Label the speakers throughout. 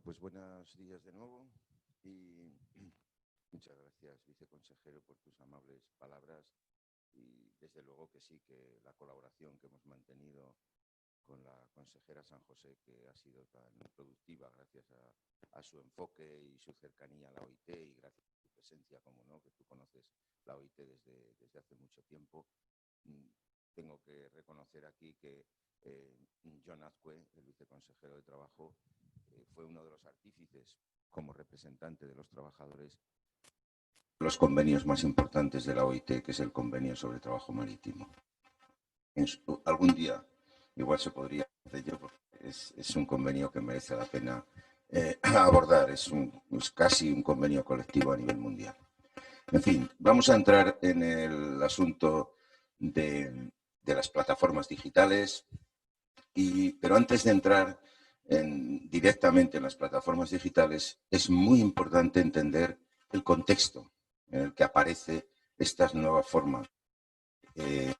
Speaker 1: Bueno, pues buenos días de nuevo y muchas gracias, viceconsejero, por tus amables palabras y desde luego que sí, que la colaboración que hemos mantenido con la consejera San José, que ha sido tan productiva gracias a su enfoque y su cercanía a la OIT y gracias a tu presencia, como no, que tú conoces la OIT desde hace mucho tiempo. Tengo que reconocer aquí que John Azcue, el viceconsejero de Trabajo, fue uno de los artífices, como representante de los trabajadores, los convenios más importantes de la OIT, que es el convenio sobre trabajo marítimo. Algún día igual se podría hacer yo, porque es un convenio que merece la pena abordar, es casi un convenio colectivo a nivel mundial. En fin, vamos a entrar en el asunto de las plataformas digitales, pero antes de entrar directamente en las plataformas digitales, es muy importante entender el contexto en el que aparece estas nuevas formas de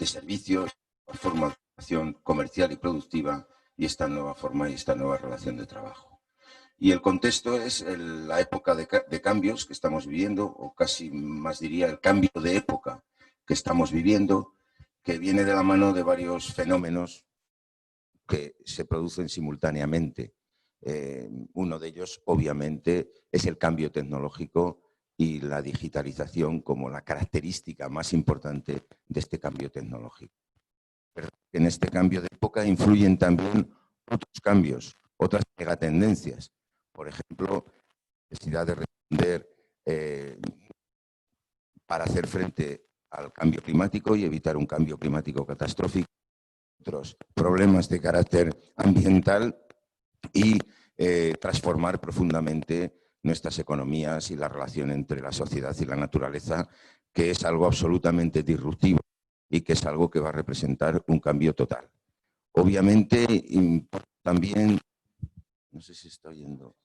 Speaker 1: servicios, forma de relación comercial y productiva y esta nueva forma y esta nueva relación de trabajo. Y el contexto es la época de cambios que estamos viviendo, o casi más diría el cambio de época que estamos viviendo, que viene de la mano de varios fenómenos que se producen simultáneamente. Uno de ellos, obviamente, es el cambio tecnológico y la digitalización como la característica más importante de este cambio tecnológico. Pero en este cambio de época influyen también otros cambios, otras megatendencias. Por ejemplo, la necesidad de responder para hacer frente al cambio climático y evitar un cambio climático catastrófico, otros problemas de carácter ambiental y transformar profundamente nuestras economías y la relación entre la sociedad y la naturaleza, que es algo absolutamente disruptivo y que es algo que va a representar un cambio total. Obviamente, también, no sé si está oyendo.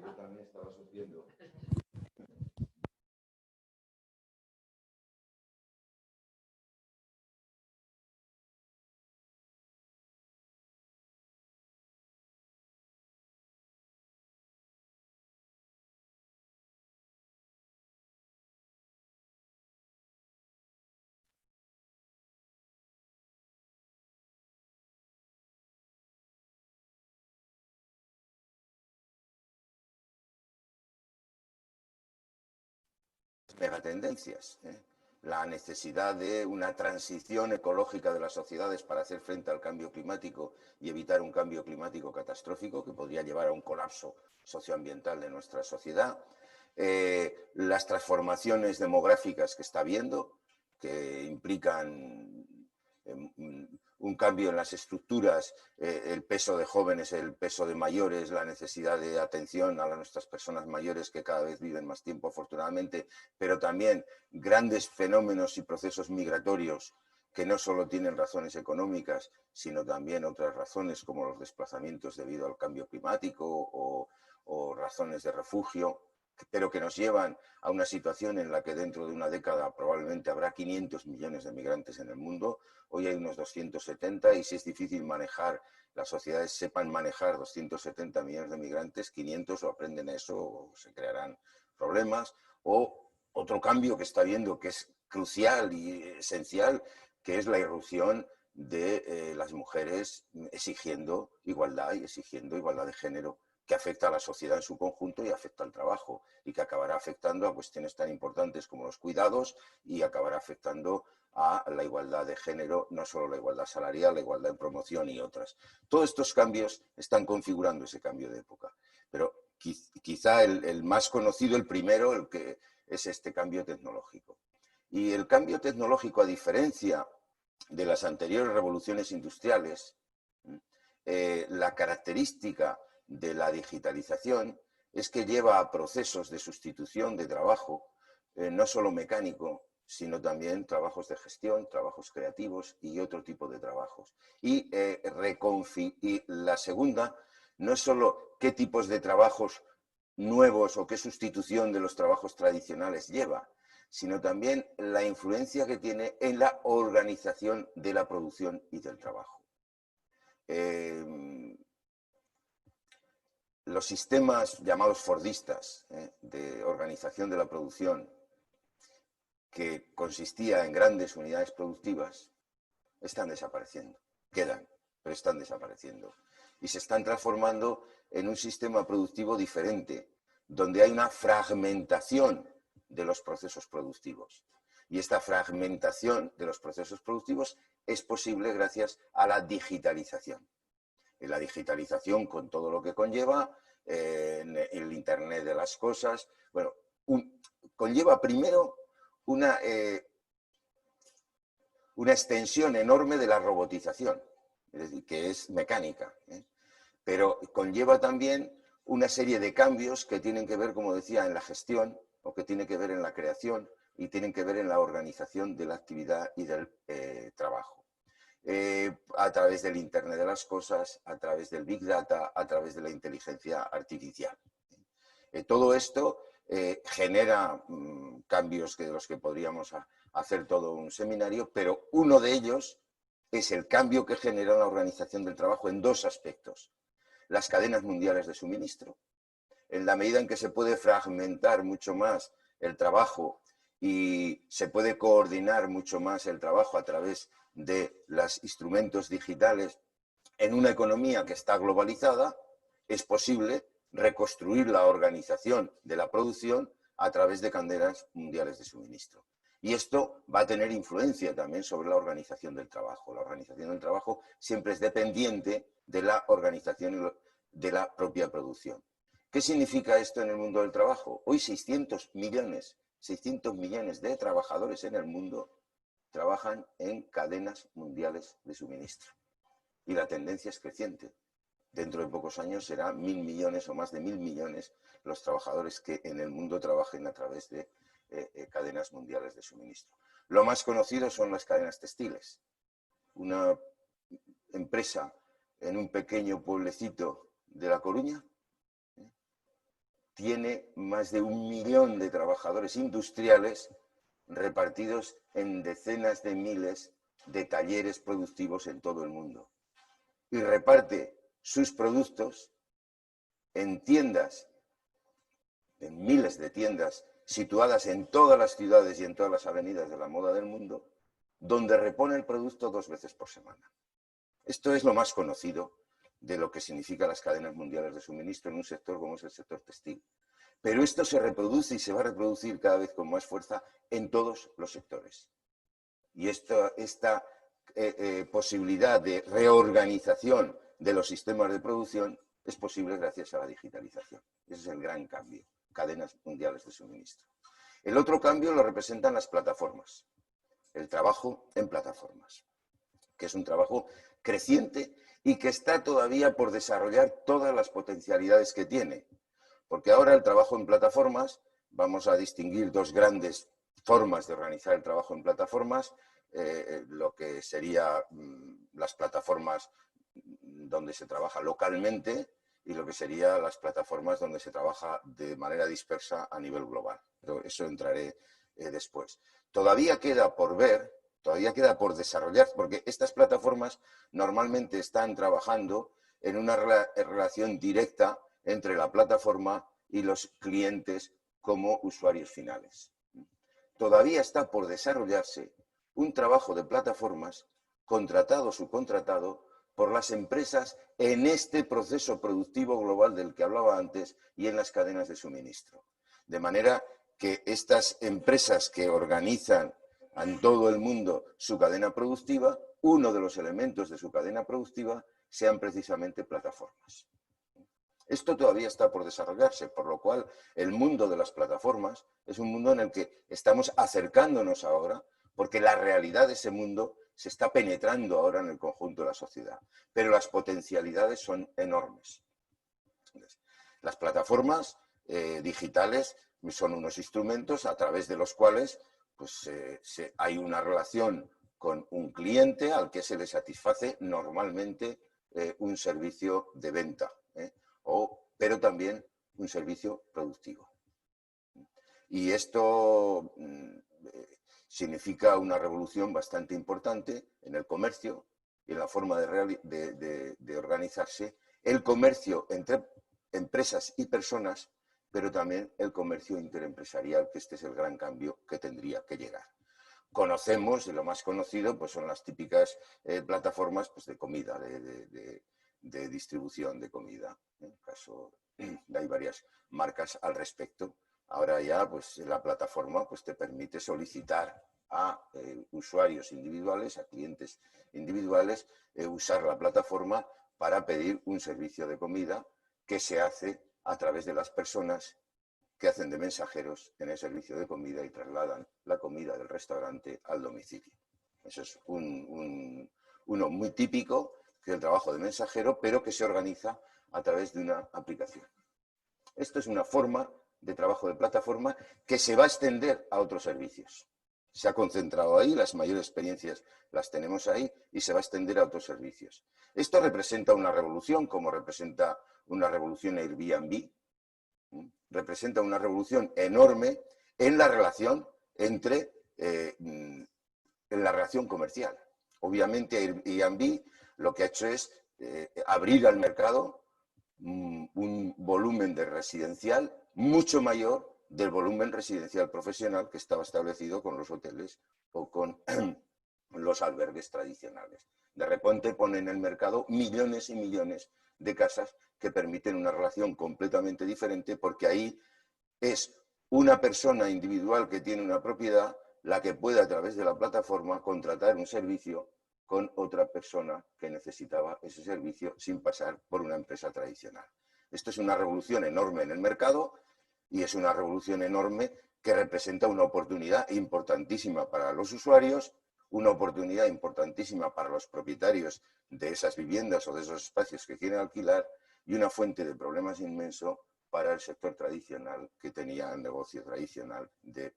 Speaker 1: Yo también estaba sufriendo. Megatendencias. La necesidad de una transición ecológica de las sociedades para hacer frente al cambio climático y evitar un cambio climático catastrófico que podría llevar a un colapso socioambiental de nuestra sociedad. Las transformaciones demográficas que está habiendo, que implican un cambio en las estructuras, el peso de jóvenes, el peso de mayores, la necesidad de atención a nuestras personas mayores que cada vez viven más tiempo, afortunadamente, pero también grandes fenómenos y procesos migratorios que no solo tienen razones económicas, sino también otras razones como los desplazamientos debido al cambio climático o razones de refugio, pero que nos llevan a una situación en la que dentro de una década probablemente habrá 500 millones de migrantes en el mundo. Hoy hay unos 270 y si es difícil manejar, las sociedades sepan manejar 270 millones de migrantes, 500 o aprenden eso o se crearán problemas. O otro cambio que está habiendo que es crucial y esencial, que es la irrupción de las mujeres exigiendo igualdad y exigiendo igualdad de género, que afecta a la sociedad en su conjunto y afecta al trabajo y que acabará afectando a cuestiones tan importantes como los cuidados y acabará afectando a la igualdad de género, no solo la igualdad salarial, la igualdad en promoción y otras. Todos estos cambios están configurando ese cambio de época, pero quizá el más conocido, el primero, el que es este cambio tecnológico. Y el cambio tecnológico, a diferencia de las anteriores revoluciones industriales, la característica de la digitalización es que lleva a procesos de sustitución de trabajo, no solo mecánico, sino también trabajos de gestión, trabajos creativos y otro tipo de trabajos. Y la segunda no es solo qué tipos de trabajos nuevos o qué sustitución de los trabajos tradicionales lleva, sino también la influencia que tiene en la organización de la producción y del trabajo. Los sistemas llamados fordistas de organización de la producción, que consistía en grandes unidades productivas, están desapareciendo. Quedan, pero están desapareciendo. Y se están transformando en un sistema productivo diferente, donde hay una fragmentación de los procesos productivos. Y esta fragmentación de los procesos productivos es posible gracias a la digitalización. Y la digitalización, con todo lo que conlleva, el Internet de las cosas, bueno, conlleva primero una extensión enorme de la robotización, es decir, que es mecánica, pero conlleva también una serie de cambios que tienen que ver, como decía, en la gestión, o que tienen que ver en la creación, y tienen que ver en la organización de la actividad y del trabajo. A través del Internet de las cosas, a través del Big Data, a través de la inteligencia artificial. Todo esto genera cambios de los que podríamos hacer todo un seminario, pero uno de ellos es el cambio que genera la organización del trabajo en dos aspectos. Las cadenas mundiales de suministro. En la medida en que se puede fragmentar mucho más el trabajo y se puede coordinar mucho más el trabajo a través de los instrumentos digitales en una economía que está globalizada, es posible reconstruir la organización de la producción a través de cadenas mundiales de suministro. Y esto va a tener influencia también sobre la organización del trabajo. La organización del trabajo siempre es dependiente de la organización de la propia producción. ¿Qué significa esto en el mundo del trabajo? Hoy 600 millones de trabajadores en el mundo trabajan en cadenas mundiales de suministro. Y la tendencia es creciente. Dentro de pocos años será 1.000 millones o más de 1.000 millones los trabajadores que en el mundo trabajen a través de cadenas mundiales de suministro. Lo más conocido son las cadenas textiles. Una empresa en un pequeño pueblecito de La Coruña tiene más de 1 millón de trabajadores industriales repartidos en decenas de miles de talleres productivos en todo el mundo. Y reparte sus productos en tiendas, en miles de tiendas situadas en todas las ciudades y en todas las avenidas de la moda del mundo, donde repone el producto 2 veces por semana. Esto es lo más conocido de lo que significan las cadenas mundiales de suministro en un sector como es el sector textil. Pero esto se reproduce y se va a reproducir cada vez con más fuerza en todos los sectores. Y esta posibilidad de reorganización de los sistemas de producción es posible gracias a la digitalización. Ese es el gran cambio, cadenas mundiales de suministro. El otro cambio lo representan las plataformas, el trabajo en plataformas, que es un trabajo creciente y que está todavía por desarrollar todas las potencialidades que tiene. Porque ahora el trabajo en plataformas, vamos a distinguir dos grandes formas de organizar el trabajo en plataformas, lo que serían las plataformas donde se trabaja localmente y lo que serían las plataformas donde se trabaja de manera dispersa a nivel global. Pero eso entraré después. Todavía queda por ver, todavía queda por desarrollar, porque estas plataformas normalmente están trabajando en una relación directa entre la plataforma y los clientes como usuarios finales. Todavía está por desarrollarse un trabajo de plataformas contratado o subcontratado por las empresas en este proceso productivo global del que hablaba antes y en las cadenas de suministro. De manera que estas empresas que organizan en todo el mundo su cadena productiva, uno de los elementos de su cadena productiva sean precisamente plataformas. Esto todavía está por desarrollarse, por lo cual el mundo de las plataformas es un mundo en el que estamos acercándonos ahora, porque la realidad de ese mundo se está penetrando ahora en el conjunto de la sociedad, pero las potencialidades son enormes. Las plataformas digitales son unos instrumentos a través de los cuales pues hay una relación con un cliente al que se le satisface normalmente un servicio de venta, pero también un servicio productivo. Y esto significa una revolución bastante importante en el comercio y en la forma de organizarse. El comercio entre empresas y personas, pero también el comercio interempresarial, que este es el gran cambio que tendría que llegar. Conocemos, y lo más conocido, pues son las típicas plataformas pues, de comida, de distribución de comida. En el caso, hay varias marcas al respecto. Ahora ya pues, la plataforma pues, te permite solicitar a usuarios individuales, a clientes individuales, usar la plataforma para pedir un servicio de comida que se hace a través de las personas que hacen de mensajeros en el servicio de comida y trasladan la comida del restaurante al domicilio. Eso es uno muy típico, que es el trabajo de mensajero, pero que se organiza a través de una aplicación. Esto es una forma de trabajo de plataforma que se va a extender a otros servicios. Se ha concentrado ahí, las mayores experiencias las tenemos ahí y se va a extender a otros servicios. Esto representa una revolución, como representa una revolución Airbnb, representa una revolución enorme en la relación en la relación comercial. Obviamente Airbnb lo que ha hecho es abrir al mercado un volumen de residencial mucho mayor del volumen residencial profesional que estaba establecido con los hoteles o con los albergues tradicionales. De repente pone en el mercado millones y millones de casas que permiten una relación completamente diferente, porque ahí es una persona individual que tiene una propiedad la que puede a través de la plataforma contratar un servicio con otra persona que necesitaba ese servicio sin pasar por una empresa tradicional. Esto es una revolución enorme en el mercado y es una revolución enorme que representa una oportunidad importantísima para los usuarios, una oportunidad importantísima para los propietarios de esas viviendas o de esos espacios que quieren alquilar y una fuente de problemas inmenso para el sector tradicional que tenía el negocio tradicional del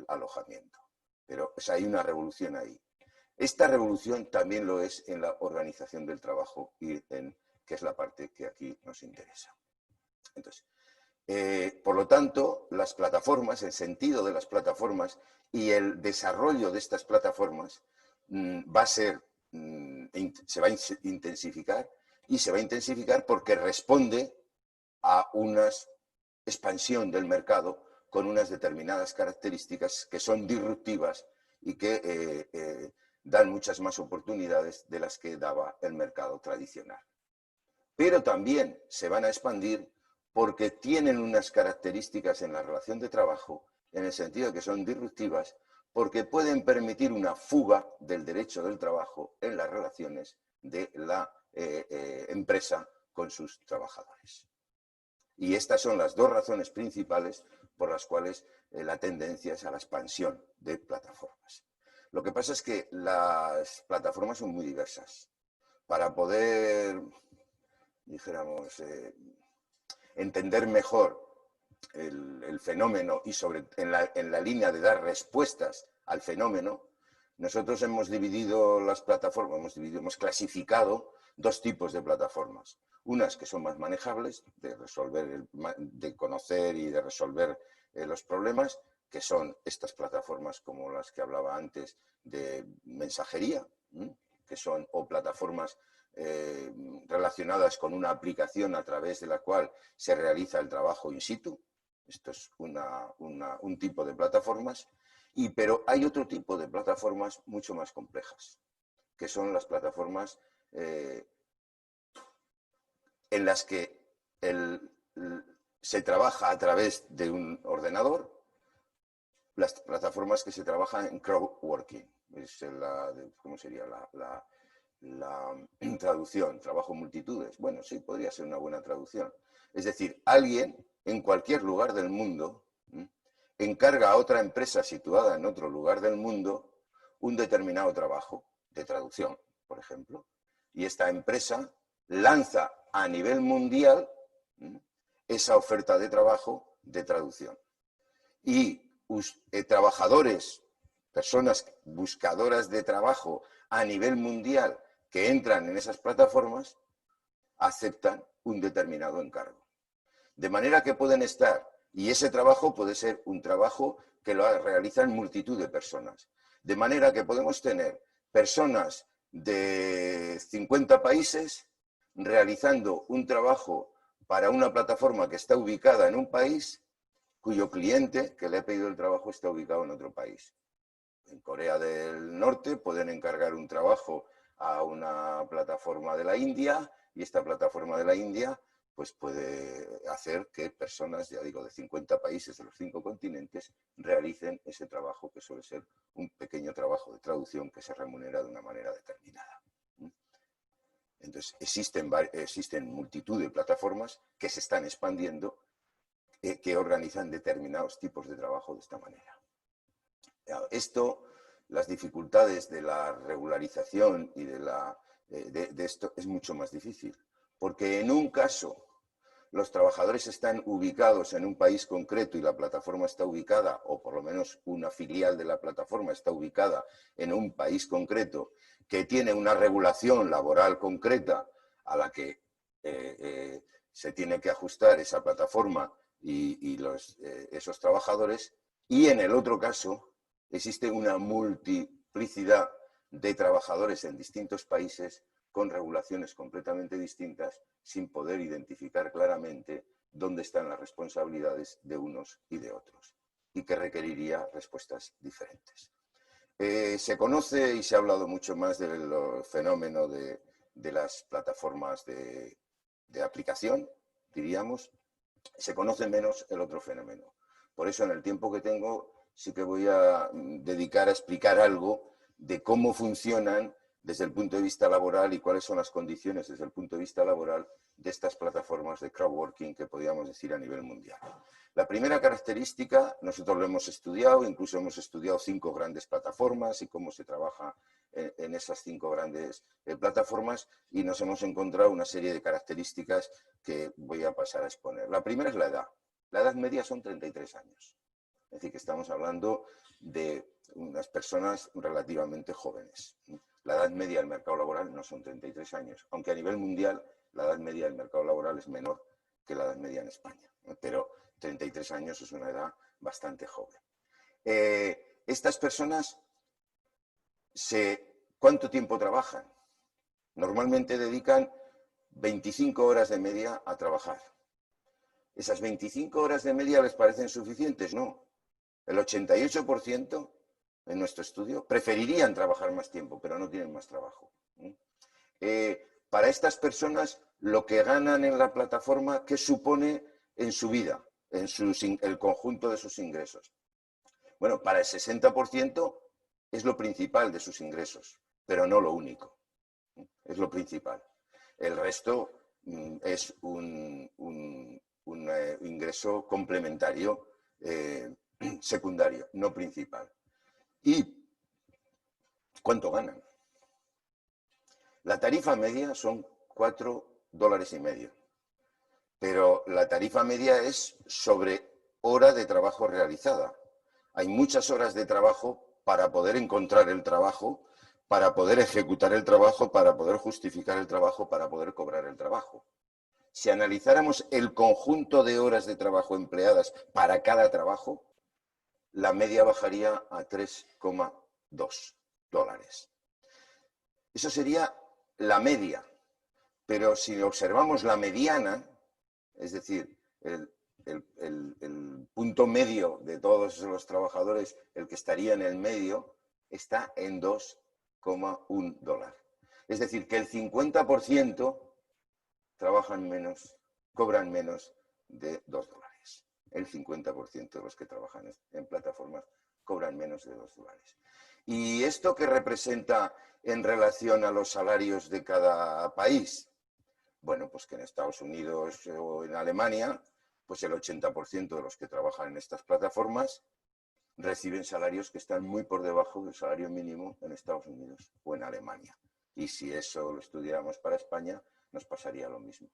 Speaker 1: alojamiento. Pero hay una revolución ahí. Esta revolución también lo es en la organización del trabajo, que es la parte que aquí nos interesa. Entonces, por lo tanto, las plataformas, el sentido de las plataformas y el desarrollo de estas plataformas se va a intensificar, y se va a intensificar porque responde a una expansión del mercado con unas determinadas características que son disruptivas y que dan muchas más oportunidades de las que daba el mercado tradicional. Pero también se van a expandir porque tienen unas características en la relación de trabajo, en el sentido de que son disruptivas, porque pueden permitir una fuga del derecho del trabajo en las relaciones de la empresa con sus trabajadores. Y estas son las dos razones principales por las cuales la tendencia es a la expansión de plataformas. Lo que pasa es que las plataformas son muy diversas. Para poder, dijéramos, entender mejor el fenómeno y en la línea de dar respuestas al fenómeno, nosotros hemos dividido las plataformas, hemos clasificado dos tipos de plataformas. Unas que son más manejables, de conocer y de resolver los problemas, que son estas plataformas como las que hablaba antes de mensajería, que son o plataformas relacionadas con una aplicación a través de la cual se realiza el trabajo in situ. Esto es un tipo de plataformas. Pero hay otro tipo de plataformas mucho más complejas, que son las plataformas en las que se trabaja a través de un ordenador, las plataformas que se trabajan en crowdworking. ¿Cómo sería la traducción? Trabajo en multitudes. Bueno, sí, podría ser una buena traducción. Es decir, alguien en cualquier lugar del mundo encarga a otra empresa situada en otro lugar del mundo un determinado trabajo de traducción, por ejemplo, y esta empresa lanza a nivel mundial esa oferta de trabajo de traducción. Y trabajadores personas buscadoras de trabajo a nivel mundial que entran en esas plataformas aceptan un determinado encargo. De manera que pueden estar, y ese trabajo puede ser un trabajo que lo realizan multitud de personas. De manera que podemos tener personas de 50 países realizando un trabajo para una plataforma que está ubicada en un país cuyo cliente que le ha pedido el trabajo está ubicado en otro país. En Corea del Norte pueden encargar un trabajo a una plataforma de la India y esta plataforma de la India pues puede hacer que personas, ya digo, de 50 países de los 5 continentes realicen ese trabajo que suele ser un pequeño trabajo de traducción que se remunera de una manera determinada. Entonces, existen multitud de plataformas que se están expandiendo que organizan determinados tipos de trabajo de esta manera. Esto, las dificultades de la regularización y de esto es mucho más difícil, porque en un caso los trabajadores están ubicados en un país concreto y la plataforma está ubicada, o por lo menos una filial de la plataforma está ubicada en un país concreto que tiene una regulación laboral concreta a la que se tiene que ajustar esa plataforma y esos trabajadores, y en el otro caso existe una multiplicidad de trabajadores en distintos países con regulaciones completamente distintas, sin poder identificar claramente dónde están las responsabilidades de unos y de otros, y que requeriría respuestas diferentes. Se conoce y se ha hablado mucho más del fenómeno de las plataformas de aplicación, diríamos. Se conoce menos el otro fenómeno. Por eso, en el tiempo que tengo, sí que voy a dedicar a explicar algo de cómo funcionan desde el punto de vista laboral y cuáles son las condiciones desde el punto de vista laboral de estas plataformas de crowdworking que podríamos decir a nivel mundial. La primera característica, nosotros lo hemos estudiado, incluso hemos estudiado 5 grandes plataformas y cómo se trabaja en esas 5 grandes plataformas, y nos hemos encontrado una serie de características que voy a pasar a exponer. La primera es la edad. La edad media son 33 años. Es decir, que estamos hablando de unas personas relativamente jóvenes. La edad media del mercado laboral no son 33 años, aunque a nivel mundial la edad media del mercado laboral es menor que la edad media en España, pero 33 años es una edad bastante joven. Estas personas, ¿cuánto tiempo trabajan? Normalmente dedican 25 horas de media a trabajar. ¿Esas 25 horas de media les parecen suficientes? No. El 88% en nuestro estudio preferirían trabajar más tiempo, pero no tienen más trabajo. Para estas personas, lo que ganan en la plataforma, ¿qué supone en su vida, en el conjunto de sus ingresos? Bueno, para el 60% es lo principal de sus ingresos, pero no lo único. Es lo principal. El resto es un ingreso complementario secundario, no principal. ¿Y cuánto ganan? La tarifa media son $4,50, pero la tarifa media es sobre hora de trabajo realizada. Hay muchas horas de trabajo para poder encontrar el trabajo, para poder ejecutar el trabajo, para poder justificar el trabajo, para poder cobrar el trabajo. Si analizáramos el conjunto de horas de trabajo empleadas para cada trabajo, la media bajaría a $3,2. Eso sería la media, pero si observamos la mediana, es decir, el punto medio de todos los trabajadores, el que estaría en el medio, está en $2,1. Es decir, que el 50% trabajan menos, cobran menos de $2. El 50% de los que trabajan en plataformas cobran menos de $2. ¿Y esto qué representa en relación a los salarios de cada país? Bueno, pues que en Estados Unidos o en Alemania, pues el 80% de los que trabajan en estas plataformas reciben salarios que están muy por debajo del salario mínimo en Estados Unidos o en Alemania. Y si eso lo estudiáramos para España, nos pasaría lo mismo.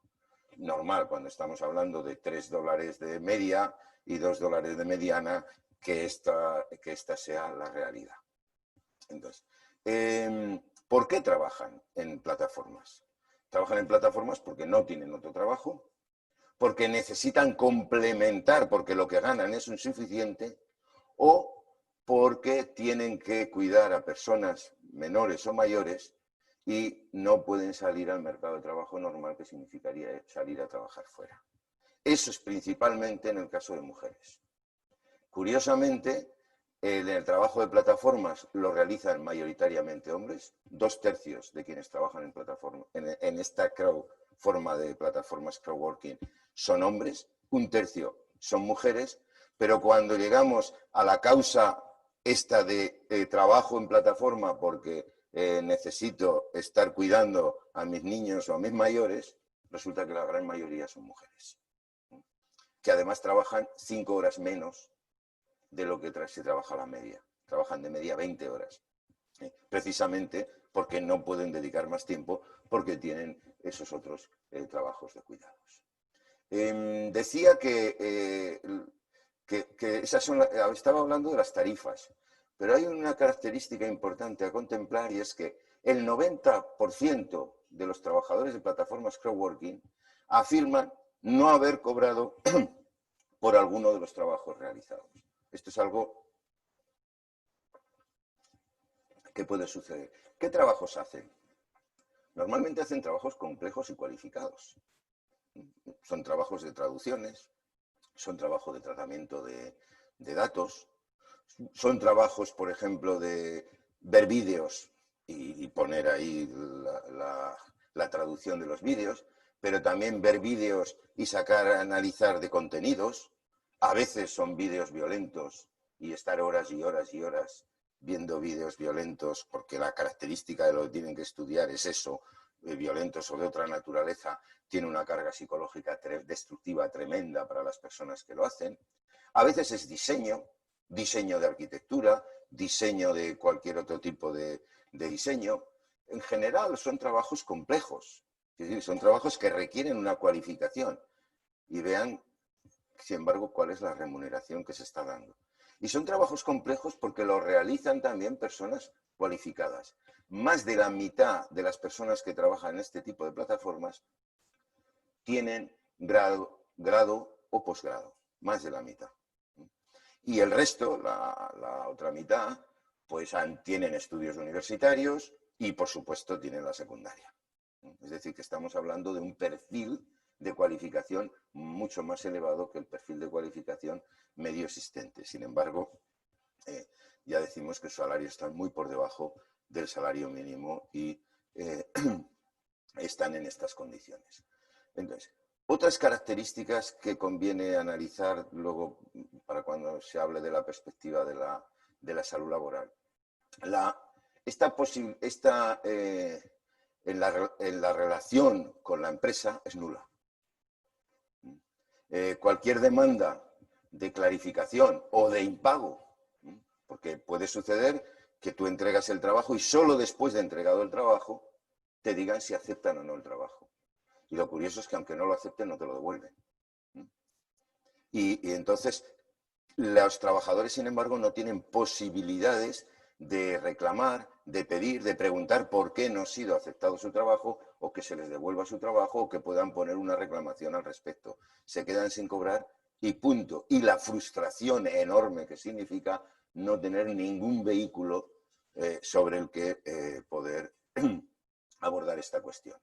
Speaker 1: Normal, cuando estamos hablando de $3 de media y $2 de mediana, que esta sea la realidad. Entonces, ¿por qué trabajan en plataformas? Trabajan en plataformas porque no tienen otro trabajo, porque necesitan complementar, porque lo que ganan es insuficiente, o porque tienen que cuidar a personas menores o mayores y no pueden salir al mercado de trabajo normal, que significaría salir a trabajar fuera. Eso es principalmente en el caso de mujeres. Curiosamente, en el trabajo de plataformas lo realizan mayoritariamente hombres. 2/3 de quienes trabajan en plataforma, en esta forma de plataformas crowdworking son hombres, 1/3 son mujeres, pero cuando llegamos a la causa esta de trabajo en plataforma porque necesito estar cuidando a mis niños o a mis mayores, resulta que la gran mayoría son mujeres, que además trabajan 5 horas menos de lo que se trabaja a la media. Trabajan de media 20 horas, precisamente porque no pueden dedicar más tiempo porque tienen esos otros trabajos de cuidados. Decía que esas son estaba hablando de las tarifas, pero hay una característica importante a contemplar y es que el 90% de los trabajadores de plataformas crowdworking afirman no haber cobrado por alguno de los trabajos realizados. Esto es algo que puede suceder. ¿Qué trabajos hacen? Normalmente hacen trabajos complejos y cualificados. Son trabajos de traducciones, son trabajos de tratamiento de datos, son trabajos, por ejemplo, de ver vídeos y poner ahí la traducción de los vídeos, pero también ver vídeos y analizar de contenidos. A veces son vídeos violentos y estar horas y horas y horas viendo vídeos violentos, porque la característica de lo que tienen que estudiar es eso, violentos o de otra naturaleza, tiene una carga psicológica destructiva tremenda para las personas que lo hacen. A veces es diseño de arquitectura, diseño de cualquier otro tipo de diseño. En general son trabajos complejos, es decir, son trabajos que requieren una cualificación. Y vean, sin embargo, cuál es la remuneración que se está dando. Y son trabajos complejos porque los realizan también personas cualificadas. Más de la mitad de las personas que trabajan en este tipo de plataformas tienen grado o posgrado, más de la mitad. Y el resto, la otra mitad, pues tienen estudios universitarios y, por supuesto, tienen la secundaria. Es decir, que estamos hablando de un perfil de cualificación mucho más elevado que el perfil de cualificación medio existente. Sin embargo, ya decimos que sus salarios están muy por debajo del salario mínimo y están en estas condiciones. Entonces, otras características que conviene analizar luego para cuando se hable de la perspectiva de la salud laboral. En la relación con la empresa es nula. Cualquier demanda de clarificación o de impago, porque puede suceder que tú entregas el trabajo y solo después de entregado el trabajo te digan si aceptan o no el trabajo. Y lo curioso es que aunque no lo acepten, no te lo devuelven. Y entonces los trabajadores, sin embargo, no tienen posibilidades de reclamar, de pedir, de preguntar por qué no ha sido aceptado su trabajo o que se les devuelva su trabajo o que puedan poner una reclamación al respecto. Se quedan sin cobrar y punto. Y la frustración enorme que significa no tener ningún vehículo sobre el que poder abordar esta cuestión.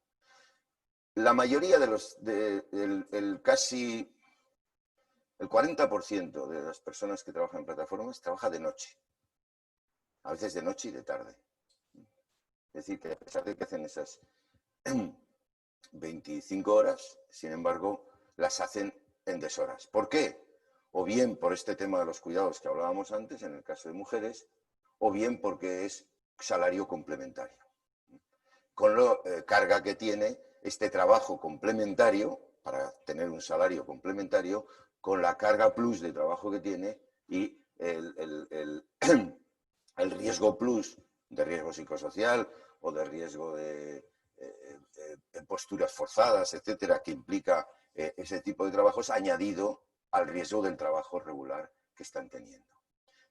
Speaker 1: La mayoría casi el 40% de las personas que trabajan en plataformas trabaja de noche. A veces de noche y de tarde. Es decir, que a pesar de que hacen esas 25 horas, sin embargo, las hacen en deshoras. ¿Por qué? O bien por este tema de los cuidados que hablábamos antes, en el caso de mujeres, o bien porque es salario complementario. Con la carga que tiene este trabajo complementario, para tener un salario complementario, con la carga plus de trabajo que tiene y el riesgo plus de riesgo psicosocial o de riesgo de posturas forzadas, etcétera, que implica ese tipo de trabajos añadido al riesgo del trabajo regular que están teniendo.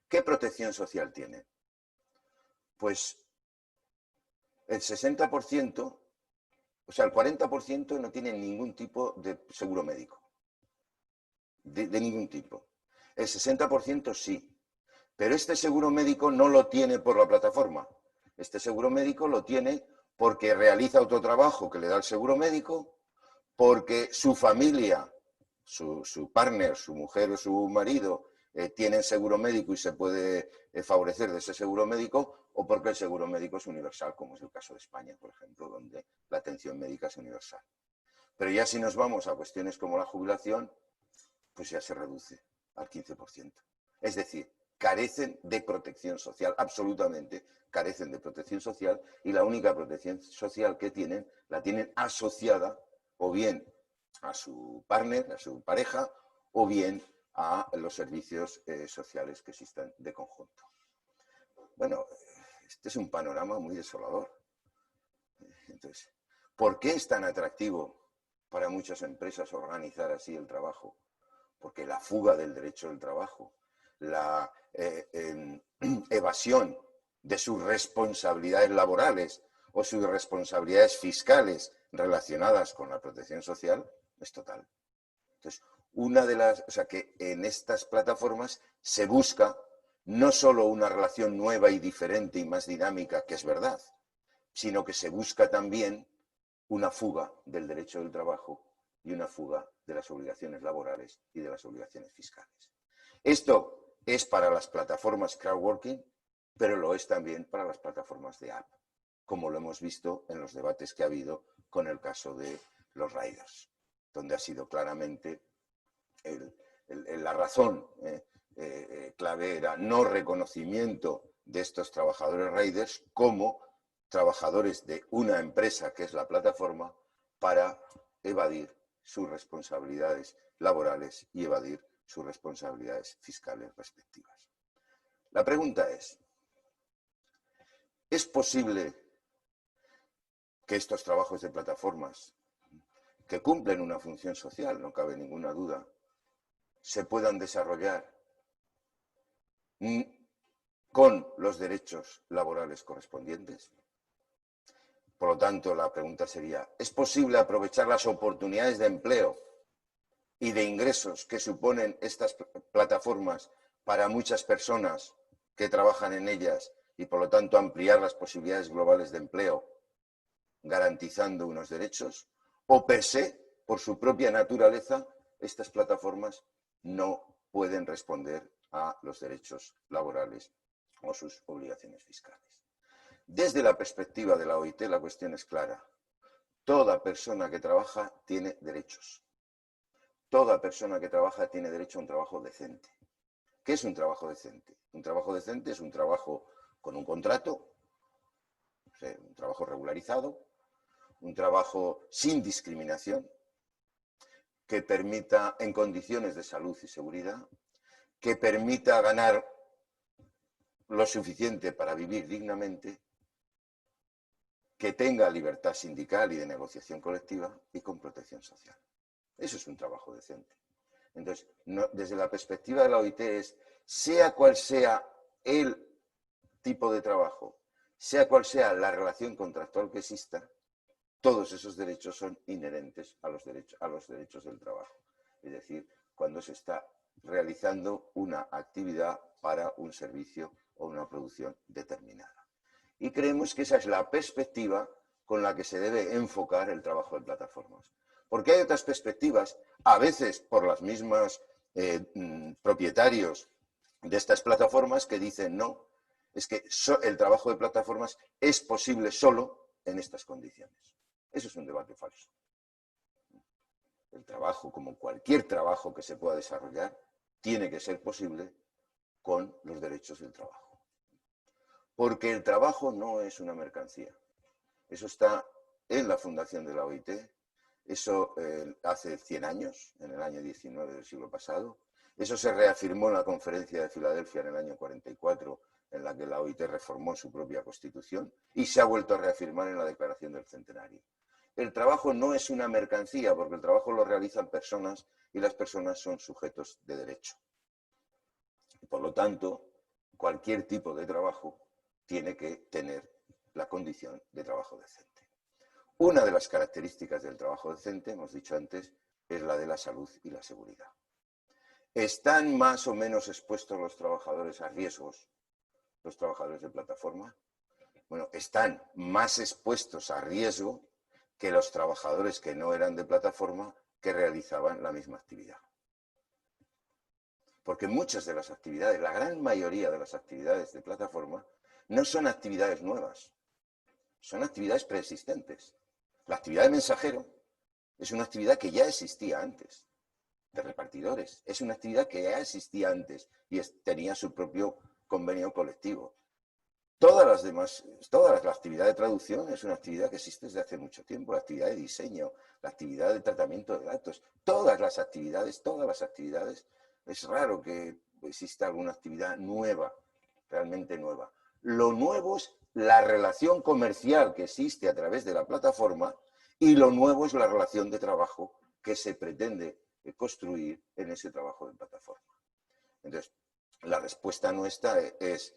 Speaker 1: ¿Qué protección social tienen? Pues el 60%, o sea, el 40% no tiene ningún tipo de seguro médico. De ningún tipo. El 60% sí. Pero este seguro médico no lo tiene por la plataforma. Este seguro médico lo tiene porque realiza otro trabajo que le da el seguro médico, porque su familia, su partner, su mujer o su marido tienen seguro médico y se puede favorecer de ese seguro médico, o porque el seguro médico es universal, como es el caso de España, por ejemplo, donde la atención médica es universal. Pero ya si nos vamos a cuestiones como la jubilación, pues ya se reduce al 15%. Es decir, carecen de protección social, absolutamente carecen de protección social, y la única protección social que tienen, la tienen asociada o bien a su partner, a su pareja, o bien a los servicios sociales que existan de conjunto. Bueno, este es un panorama muy desolador. Entonces, ¿por qué es tan atractivo para muchas empresas organizar así el trabajo? Porque la fuga del derecho del trabajo, la evasión de sus responsabilidades laborales o sus responsabilidades fiscales relacionadas con la protección social es total. Entonces, o sea, que en estas plataformas se busca no solo una relación nueva y diferente y más dinámica, que es verdad, sino que se busca también una fuga del derecho del trabajo y una fuga de las obligaciones laborales y de las obligaciones fiscales. Esto es para las plataformas crowdworking, pero lo es también para las plataformas de app, como lo hemos visto en los debates que ha habido con el caso de los riders, donde ha sido claramente la razón clave era no reconocimiento de estos trabajadores riders como trabajadores de una empresa que es la plataforma para evadir sus responsabilidades laborales y evadir sus responsabilidades fiscales respectivas. La pregunta ¿es posible que estos trabajos de plataformas, que cumplen una función social, no cabe ninguna duda, se puedan desarrollar con los derechos laborales correspondientes? Por lo tanto, la pregunta sería, ¿es posible aprovechar las oportunidades de empleo y de ingresos que suponen estas plataformas para muchas personas que trabajan en ellas y, por lo tanto, ampliar las posibilidades globales de empleo, garantizando unos derechos? ¿O per se, por su propia naturaleza, estas plataformas no pueden responder a los derechos laborales o sus obligaciones fiscales? Desde la perspectiva de la OIT, la cuestión es clara. Toda persona que trabaja tiene derechos. Toda persona que trabaja tiene derecho a un trabajo decente. ¿Qué es un trabajo decente? Un trabajo decente es un trabajo con un contrato, un trabajo regularizado, un trabajo sin discriminación, que permita en condiciones de salud y seguridad, que permita ganar lo suficiente para vivir dignamente, que tenga libertad sindical y de negociación colectiva y con protección social. Eso es un trabajo decente. Entonces, desde la perspectiva de la OIT es, sea cual sea el tipo de trabajo, sea cual sea la relación contractual que exista, todos esos derechos son inherentes a los derechos del trabajo. Es decir, cuando se está realizando una actividad para un servicio o una producción determinada. Y creemos que esa es la perspectiva con la que se debe enfocar el trabajo de plataformas. Porque hay otras perspectivas, a veces por los mismos propietarios de estas plataformas, que dicen no, es que el trabajo de plataformas es posible solo en estas condiciones. Eso es un debate falso. El trabajo, como cualquier trabajo que se pueda desarrollar, tiene que ser posible con los derechos del trabajo. Porque el trabajo no es una mercancía. Eso está en la fundación de la OIT, eso hace 100 años, en el año 19 del siglo pasado. Eso se reafirmó en la Conferencia de Filadelfia en el año 44, en la que la OIT reformó su propia constitución, y se ha vuelto a reafirmar en la Declaración del Centenario. El trabajo no es una mercancía, porque el trabajo lo realizan personas y las personas son sujetos de derecho. Por lo tanto, cualquier tipo de trabajo tiene que tener la condición de trabajo decente. Una de las características del trabajo decente, hemos dicho antes, es la de la salud y la seguridad. ¿Están más o menos expuestos los trabajadores a riesgos, los trabajadores de plataforma? Bueno, están más expuestos a riesgo que los trabajadores que no eran de plataforma que realizaban la misma actividad. Porque muchas de las actividades, la gran mayoría de las actividades de plataforma, no son actividades nuevas, son actividades preexistentes. La actividad de mensajero es una actividad que ya existía antes, de repartidores, es una actividad que ya existía antes y tenía su propio convenio colectivo. Todas la actividad de traducción es una actividad que existe desde hace mucho tiempo, la actividad de diseño, la actividad de tratamiento de datos, todas las actividades, es raro que exista alguna actividad nueva, realmente nueva. Lo nuevo es la relación comercial que existe a través de la plataforma y lo nuevo es la relación de trabajo que se pretende construir en ese trabajo de plataforma. Entonces, la respuesta nuestra es,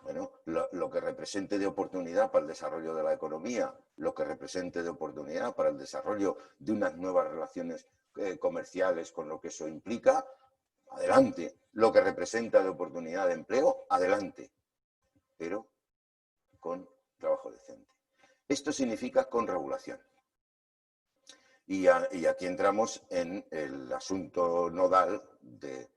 Speaker 1: bueno, lo que represente de oportunidad para el desarrollo de la economía, lo que represente de oportunidad para el desarrollo de unas nuevas relaciones comerciales con lo que eso implica, adelante. Lo que representa de oportunidad de empleo, adelante. Pero con trabajo decente. Esto significa con regulación. Y aquí entramos en el asunto nodal del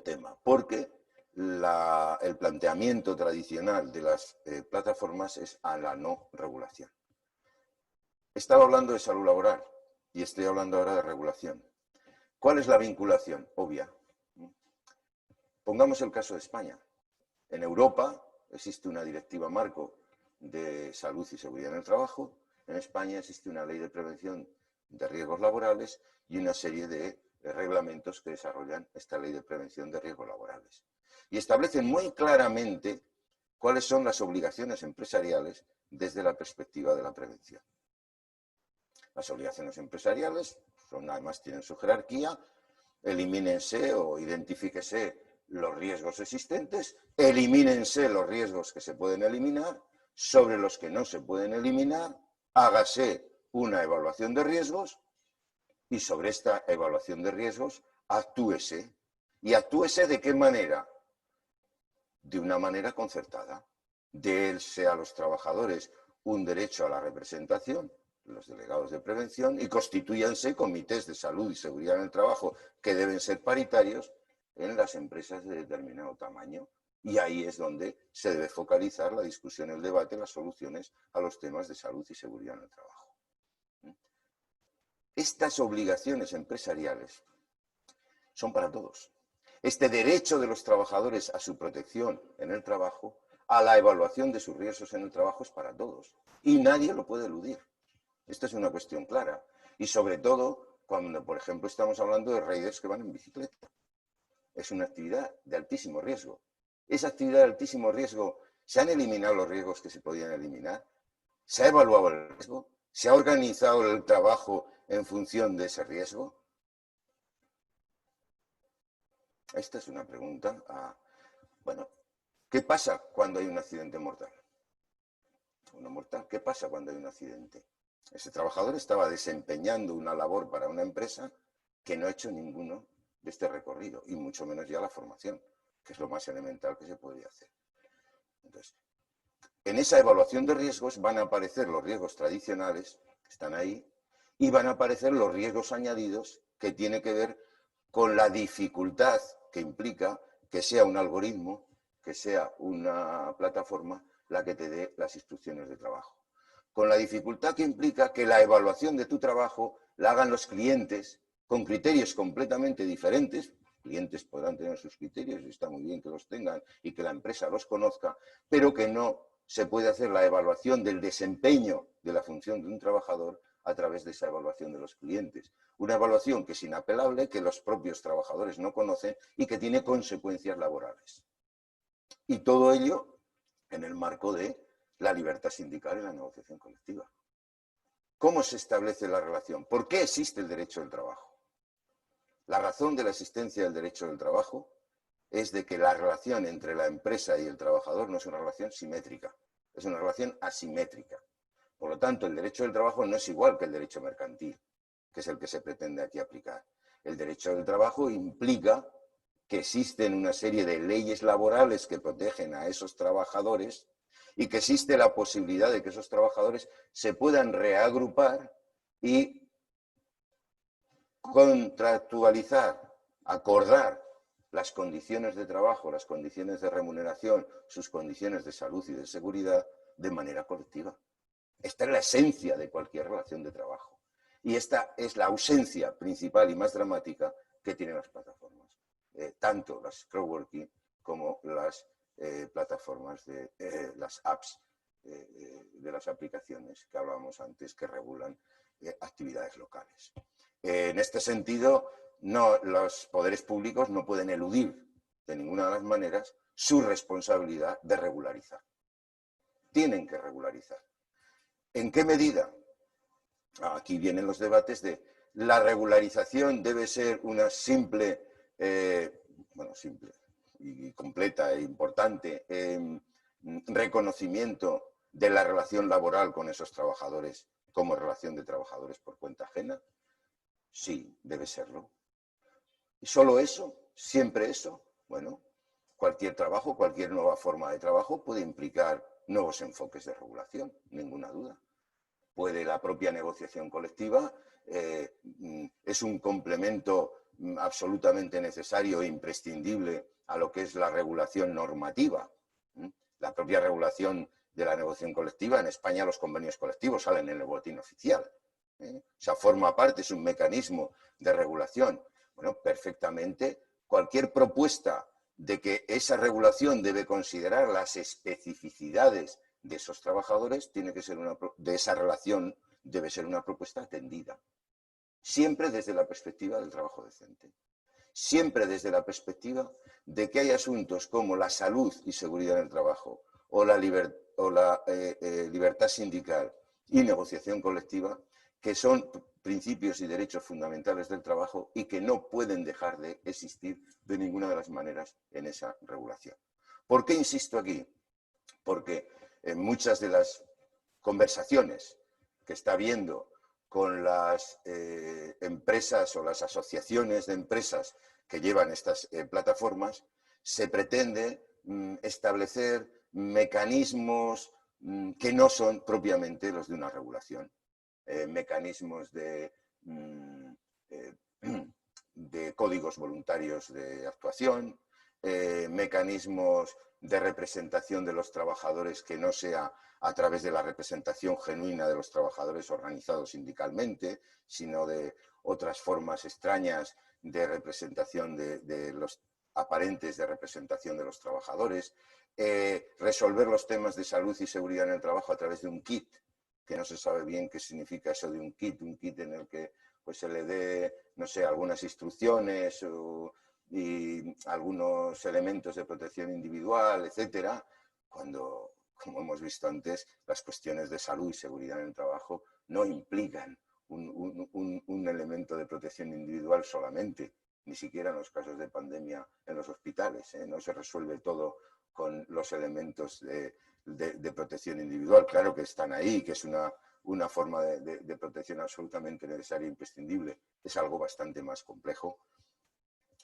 Speaker 1: tema, porque el planteamiento tradicional de las plataformas es a la no regulación. Estaba hablando de salud laboral y estoy hablando ahora de regulación. ¿Cuál es la vinculación? Obvia. Pongamos el caso de España. En Europa existe una directiva marco de salud y seguridad en el trabajo. En España existe una ley de prevención de riesgos laborales y una serie de reglamentos que desarrollan esta ley de prevención de riesgos laborales. Y establecen muy claramente cuáles son las obligaciones empresariales desde la perspectiva de la prevención. Las obligaciones empresariales además tienen su jerarquía, elimínense o identifíquese los riesgos existentes, elimínense los riesgos que se pueden eliminar, sobre los que no se pueden eliminar, hágase una evaluación de riesgos y sobre esta evaluación de riesgos actúese. ¿Y actúese de qué manera? De una manera concertada. Dése a los trabajadores un derecho a la representación, los delegados de prevención, y constitúyanse comités de salud y seguridad en el trabajo que deben ser paritarios en las empresas de determinado tamaño. Y ahí es donde se debe focalizar la discusión, el debate, las soluciones a los temas de salud y seguridad en el trabajo. Estas obligaciones empresariales son para todos. Este derecho de los trabajadores a su protección en el trabajo, a la evaluación de sus riesgos en el trabajo, es para todos. Y nadie lo puede eludir. Esta es una cuestión clara. Y sobre todo cuando, por ejemplo, estamos hablando de riders que van en bicicleta. Es una actividad de altísimo riesgo. Esa actividad de altísimo riesgo, ¿se han eliminado los riesgos que se podían eliminar? ¿Se ha evaluado el riesgo? ¿Se ha organizado el trabajo en función de ese riesgo? Esta es una pregunta. Bueno, ¿qué pasa cuando hay un accidente mortal? ¿Qué pasa cuando hay un accidente? Ese trabajador estaba desempeñando una labor para una empresa que no ha hecho ninguno de este recorrido, y mucho menos ya la formación, que es lo más elemental que se podría hacer. Entonces, en esa evaluación de riesgos van a aparecer los riesgos tradicionales, que están ahí, y van a aparecer los riesgos añadidos, que tiene que ver con la dificultad que implica que sea un algoritmo, que sea una plataforma la que te dé las instrucciones de trabajo. Con la dificultad que implica que la evaluación de tu trabajo la hagan los clientes con criterios completamente diferentes. Clientes podrán tener sus criterios y está muy bien que los tengan y que la empresa los conozca, pero que no se puede hacer la evaluación del desempeño de la función de un trabajador a través de esa evaluación de los clientes. Una evaluación que es inapelable, que los propios trabajadores no conocen y que tiene consecuencias laborales. Y todo ello en el marco de la libertad sindical y la negociación colectiva. ¿Cómo se establece la relación? ¿Por qué existe el derecho del trabajo? La razón de la existencia del derecho del trabajo es de que la relación entre la empresa y el trabajador no es una relación simétrica, es una relación asimétrica. Por lo tanto, el derecho del trabajo no es igual que el derecho mercantil, que es el que se pretende aquí aplicar. El derecho del trabajo implica que existen una serie de leyes laborales que protegen a esos trabajadores y que existe la posibilidad de que esos trabajadores se puedan reagrupar y contractualizar, acordar las condiciones de trabajo, las condiciones de remuneración, sus condiciones de salud y de seguridad de manera colectiva. Esta es la esencia de cualquier relación de trabajo. Y esta es la ausencia principal y más dramática que tienen las plataformas. Tanto las crowdworking como las plataformas de las apps, de las aplicaciones que hablábamos antes, que regulan actividades locales. En este sentido, los poderes públicos no pueden eludir de ninguna de las maneras su responsabilidad de regularizar. Tienen que regularizar. ¿En qué medida? Aquí vienen los debates de la regularización debe ser una simple, simple y completa e importante reconocimiento de la relación laboral con esos trabajadores como relación de trabajadores por cuenta ajena. Sí, debe serlo. ¿Y solo eso? ¿Siempre eso? Bueno, cualquier trabajo, cualquier nueva forma de trabajo puede implicar nuevos enfoques de regulación, ninguna duda. Puede la propia negociación colectiva, es un complemento absolutamente necesario e imprescindible a lo que es la regulación normativa. La propia regulación de la negociación colectiva, en España los convenios colectivos salen en el boletín oficial. O sea, forma parte, es un mecanismo de regulación. Bueno, perfectamente, cualquier propuesta de que esa regulación debe considerar las especificidades de esos trabajadores, tiene que ser de esa relación debe ser una propuesta atendida. Siempre desde la perspectiva del trabajo decente. Siempre desde la perspectiva de que hay asuntos como la salud y seguridad en el trabajo o la libertad sindical y negociación colectiva, que son principios y derechos fundamentales del trabajo y que no pueden dejar de existir de ninguna de las maneras en esa regulación. ¿Por qué insisto aquí? Porque en muchas de las conversaciones que está habiendo con las empresas o las asociaciones de empresas que llevan estas plataformas, se pretende establecer mecanismos que no son propiamente los de una regulación. Mecanismos de códigos voluntarios de actuación, mecanismos de representación de los trabajadores que no sea a través de la representación genuina de los trabajadores organizados sindicalmente, sino de otras formas extrañas de representación de los aparentes de representación de los trabajadores, resolver los temas de salud y seguridad en el trabajo a través de un kit, que no se sabe bien qué significa eso de un kit en el que pues, se le dé, no sé, algunas instrucciones y algunos elementos de protección individual, etcétera, cuando, como hemos visto antes, las cuestiones de salud y seguridad en el trabajo no implican un elemento de protección individual solamente, ni siquiera en los casos de pandemia en los hospitales, no se resuelve todo con los elementos de protección individual. Claro que están ahí, que es una forma de protección absolutamente necesaria e imprescindible. Es algo bastante más complejo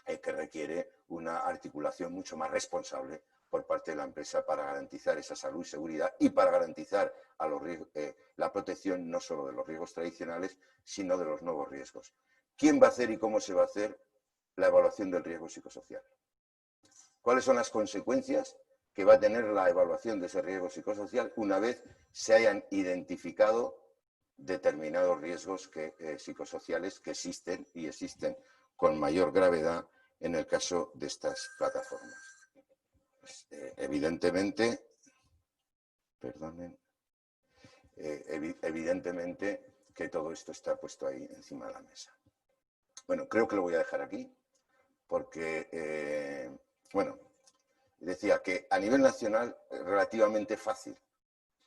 Speaker 1: que requiere una articulación mucho más responsable por parte de la empresa para garantizar esa salud y seguridad y para garantizar a los la protección no solo de los riesgos tradicionales, sino de los nuevos riesgos. ¿Quién va a hacer y cómo se va a hacer la evaluación del riesgo psicosocial? ¿Cuáles son las consecuencias que va a tener la evaluación de ese riesgo psicosocial una vez se hayan identificado determinados riesgos psicosociales que existen y existen con mayor gravedad en el caso de estas plataformas? Pues, evidentemente que todo esto está puesto ahí encima de la mesa. Bueno, creo que lo voy a dejar aquí porque, decía que a nivel nacional es relativamente fácil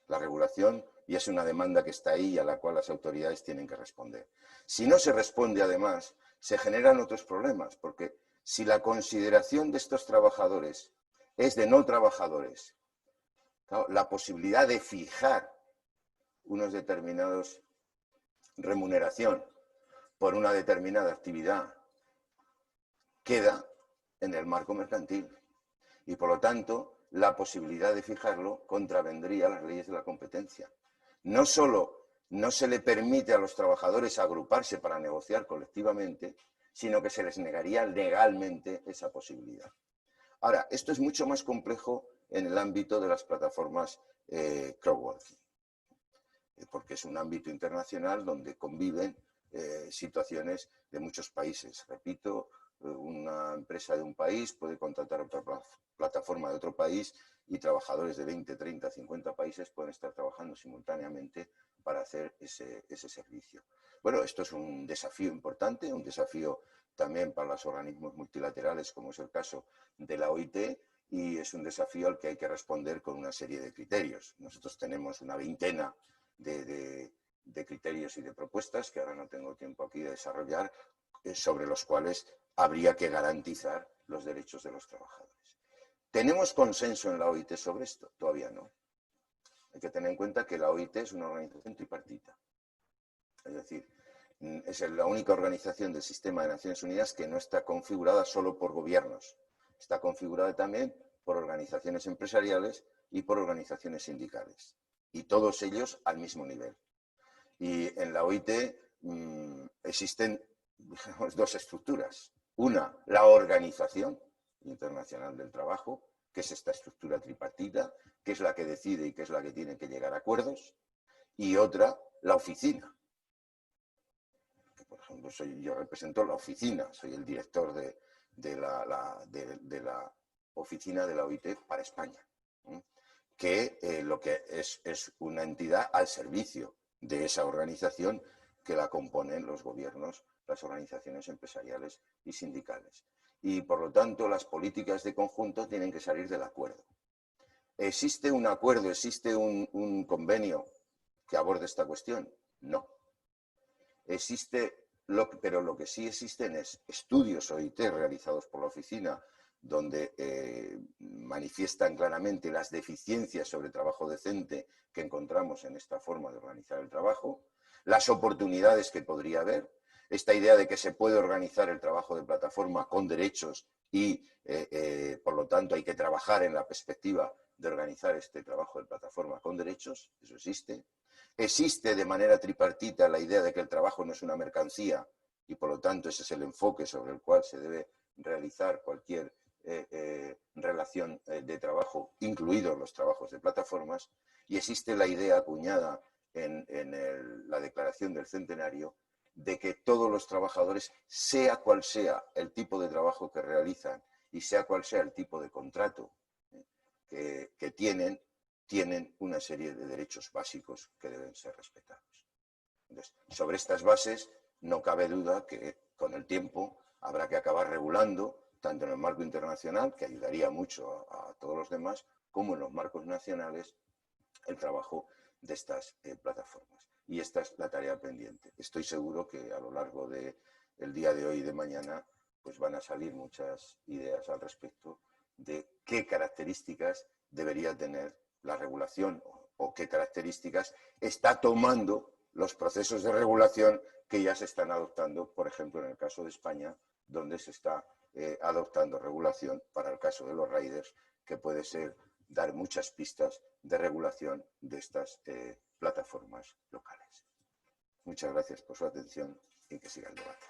Speaker 1: la regulación y es una demanda que está ahí y a la cual las autoridades tienen que responder. Si no se responde, además, se generan otros problemas, porque Si la consideración de estos trabajadores es de no trabajadores, claro, la posibilidad de fijar unos determinados remuneración por una determinada actividad queda en el marco mercantil y, por lo tanto, la posibilidad de fijarlo contravendría las leyes de la competencia. No solo no se le permite a los trabajadores agruparse para negociar colectivamente, sino que se les negaría legalmente esa posibilidad. Ahora, esto es mucho más complejo en el ámbito de las plataformas crowdworking, porque es un ámbito internacional donde conviven situaciones de muchos países. Repito, una empresa de un país puede contratar a otra plataforma de otro país y trabajadores de 20, 30, 50 países pueden estar trabajando simultáneamente para hacer ese servicio. Bueno, esto es un desafío importante, un desafío también para los organismos multilaterales, como es el caso de la OIT, y es un desafío al que hay que responder con una serie de criterios. Nosotros tenemos una veintena de criterios y de propuestas que ahora no tengo tiempo aquí de desarrollar, sobre los cuales habría que garantizar los derechos de los trabajadores. ¿Tenemos consenso en la OIT sobre esto? Todavía no. Hay que tener en cuenta que la OIT es una organización tripartita. Es decir, es la única organización del sistema de Naciones Unidas que no está configurada solo por gobiernos. Está configurada también por organizaciones empresariales y por organizaciones sindicales. Y todos ellos al mismo nivel. Y en la OIT existen, digamos, dos estructuras. Una, la Organización Internacional del Trabajo, que es esta estructura tripartita, que es la que decide y que es la que tiene que llegar a acuerdos. Y otra, la oficina. Que, por ejemplo, yo represento la oficina, soy el director de la oficina de la OIT para España, que lo que es una entidad al servicio de esa organización que la componen los gobiernos, las organizaciones empresariales y sindicales. Y, por lo tanto, las políticas de conjunto tienen que salir del acuerdo. ¿Existe un acuerdo, existe un convenio que aborde esta cuestión? No. Pero lo que sí existen es estudios OIT realizados por la oficina donde manifiestan claramente las deficiencias sobre trabajo decente que encontramos en esta forma de organizar el trabajo, las oportunidades que podría haber, esta idea de que se puede organizar el trabajo de plataforma con derechos y, por lo tanto, hay que trabajar en la perspectiva de organizar este trabajo de plataforma con derechos, eso existe. Existe de manera tripartita la idea de que el trabajo no es una mercancía y, por lo tanto, ese es el enfoque sobre el cual se debe realizar cualquier relación de trabajo, incluidos los trabajos de plataformas, y existe la idea acuñada en la Declaración del Centenario de que todos los trabajadores, sea cual sea el tipo de trabajo que realizan y sea cual sea el tipo de contrato que tienen una serie de derechos básicos que deben ser respetados. Entonces, sobre estas bases no cabe duda que con el tiempo habrá que acabar regulando tanto en el marco internacional, que ayudaría mucho a todos los demás, como en los marcos nacionales, el trabajo de estas plataformas. Y esta es la tarea pendiente. Estoy seguro que a lo largo del día de hoy y de mañana pues van a salir muchas ideas al respecto de qué características debería tener la regulación o qué características está tomando los procesos de regulación que ya se están adoptando, por ejemplo, en el caso de España, donde se está adoptando regulación para el caso de los riders, que puede ser dar muchas pistas de regulación de estas plataformas locales. Muchas gracias por su atención y que siga el debate.